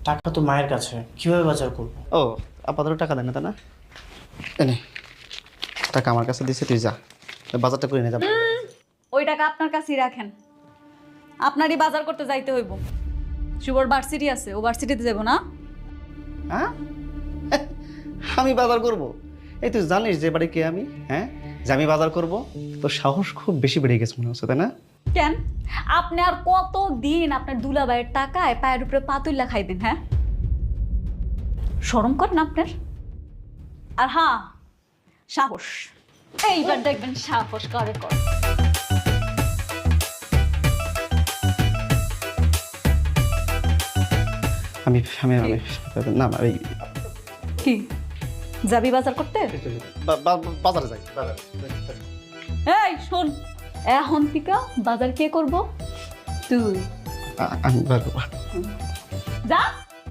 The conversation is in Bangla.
টাকা তো মায়ের কাছে, কিভাবে বাজার করবো? ও আপাতত টাকা দেয় না তা না? এনে টাকা আমার কাছে দিছে, তুই যা বাজারটা করে নিয়ে যাবো। ওই টাকা আপনার কাছেই রাখেন, আপনারই বাজার করতে যাইতে হইব। শুভর ভার্সিটি আছে, ও ভার্সিটিতে যাবো না? হ্যাঁ আমি বাজার করব? এই তুই জানিস যে বাড়ি কে আমি? হ্যাঁ, যে আমি বাজার করব? তোর সাহস খুব বেশি বেড়ে গেছে মনে হচ্ছে, তাই না? কেন? আপনি আর কতদিন আপনার দুলাভাইয়ের টাকায় পায়ের উপরে পাতুল্লা খাইবেন? হ্যাঁ, শরম করেন আপনার? আর হ্যাঁ, সাহস, এইবার দেখবেন সাহস করে কর। আমি আমি আমি না না এই কি যাবি বাজার করতে? বাজারে যাই, বাজারে। এই শোন, এখন থেকে বাজার কে করব? তুই আমি যা।